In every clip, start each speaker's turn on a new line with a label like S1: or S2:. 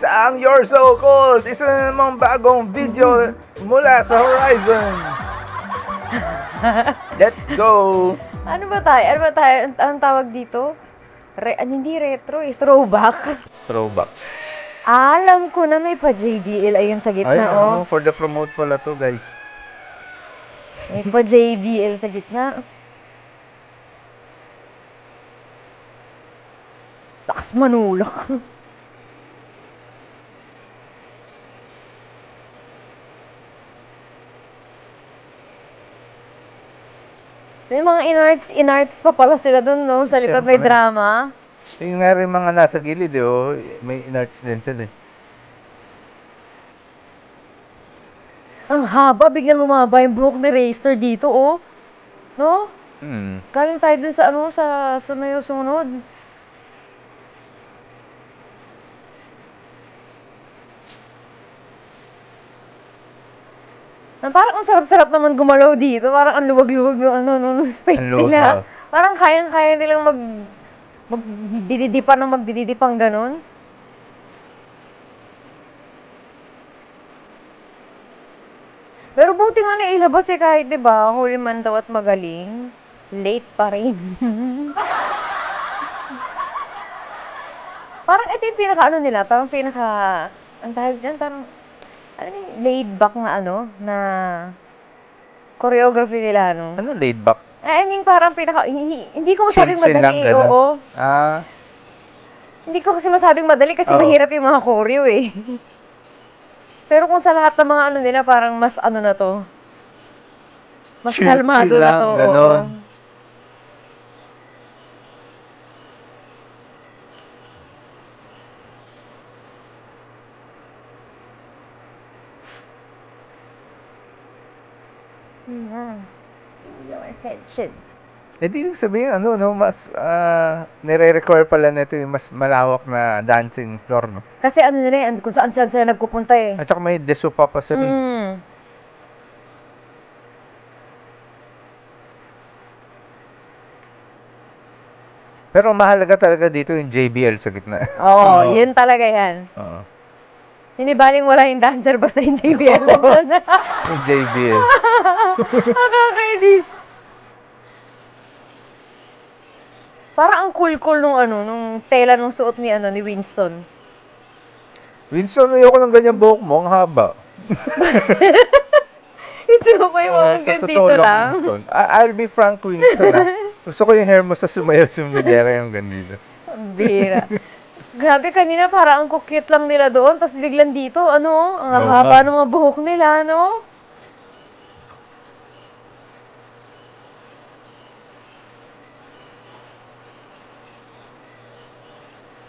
S1: Ang You're So Cold, isa na namang bagong video mula sa Horizon. Let's go!
S2: Ano ba tayo? Anong tawag dito? Hindi retro, throwback.
S1: Throwback.
S2: Alam ko na may pa-JBL ayun sa gitna,
S1: Ay, for the promote pala to, guys.
S2: May pa-JBL sa gitna. Lakas manulak. May mga inarts pa pala sila dun, no? Sa likod may
S1: Siyempre.
S2: drama.
S1: Yung nga rin mga nasa gilid, may inarts din sila.
S2: Ang haba, biglang lumaba yung buhok ni Racer dito, oh. No? Galing tayo dun sa sa sumayo-sunod. Parang ang sarap-sarap naman gumalaw dito. Parang ang luwag-luwag yung space
S1: Ang luwag,
S2: nila. Parang kayang-kaya nilang magdidipang ganun. Pero buti nga nailabas kahit diba, huli man daw at magaling. Late pa rin. Parang ito yung pinaka nila, parang ang tawag dyan, parang, laid back na na choreography nila,
S1: Ano laid back?
S2: I mean, parang hindi ko masabing
S1: Chill-chill lang,
S2: madali,
S1: ganun.
S2: oo. Hindi ko kasi masabing madali kasi
S1: Oo.
S2: mahirap yung mga choreo eh. Pero kung sa lahat ng mga nila, parang mas na to. Mas
S1: Chill-
S2: kalmado
S1: chill
S2: na
S1: lang,
S2: to. Oo.
S1: ganon.
S2: Your attention.
S1: Di sabihin, mas nire-require pala nito yung mas malawak na dancing floor, no?
S2: Kasi nila kung saan sila nagpupunta eh.
S1: At saka may desupa pa sila. Pero ang mahalaga talaga dito yung JBL sa gitna.
S2: Oo, yun talaga yan.
S1: Oo.
S2: Hindi baling wala yung dancer, basta yung JBL.
S1: Yung JBL.
S2: Nakakainis. Parang ang cool-cool nung tela nung suot ni Winston.
S1: Winston, ayoko ng ganyan buhok mo, ang haba.
S2: Gusto mo pa yung mga
S1: Sa
S2: ganito
S1: totoo
S2: lang?
S1: Winston. I'll be frank, Winston. Gusto ko yung hair mo sa sumayaw-sumidera yung ganito.
S2: Ang bira. Grabe, kanina parang ang cute lang nila doon, tapos biglang dito, ang haba ng mga buhok nila,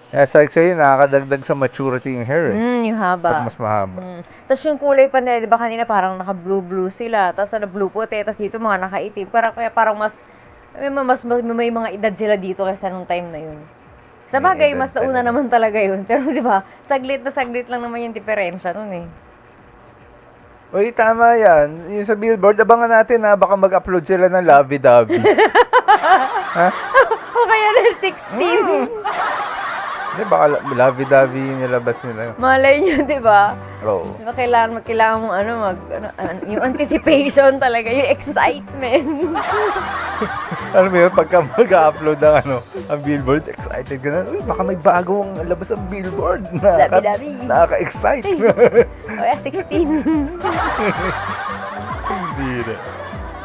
S1: Kaya sabi sa'yo, nakakadagdag sa maturity yung hair
S2: yung haba.
S1: At mas mahaba.
S2: Tapos yung kulay pa nila, di ba kanina parang naka-blue-blue sila, tapos blue puti, tapos dito mga nakaitim. Kaya parang may mga edad sila dito kaysa nung time na yun. Sa bagay,
S1: May edad
S2: mas nauna
S1: talaga.
S2: naman talaga yun. Pero di ba, saglit na saglit lang naman yung diferensya nun eh.
S1: Uy, tama yan. Yung sa billboard, abangan natin baka mag-upload sila ng lovey-dovey.
S2: O kaya na 16.
S1: Hindi, baka lovey-dovey yung nilabas nila.
S2: Malay nyo, di ba?
S1: Oo.
S2: Di ba kailangan mong yung anticipation talaga, yung excitement.
S1: Alam mo yun, pagka mag-upload ng ang billboard, excited ka na. Uy, baka may bagong labas ang billboard.
S2: Lovey-dovey.
S1: Nakaka-excite.
S2: O yeah, 16.
S1: Hindi na.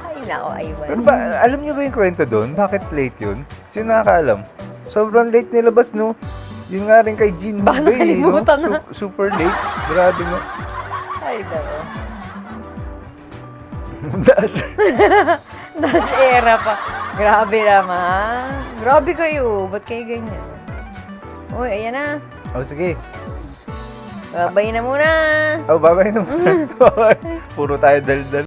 S2: Ay, nako, aywan.
S1: Pero alam niyo ba yung kwento doon? Bakit late yun? Sino nakakaalam? Sobrang late nilabas, no? Yun nga rin kay Jean
S2: Baka
S1: Mugay, no?
S2: nakalimutan na.
S1: Super late. Grabe nga.
S2: Ay, nako.
S1: Dash.
S2: Dash era pa. Grabe naman. Grabe kayo. Ba't kayo ganyan? Uy, ayan na.
S1: Sige.
S2: Babay na muna.
S1: Babay naman. Puro tayo daldal.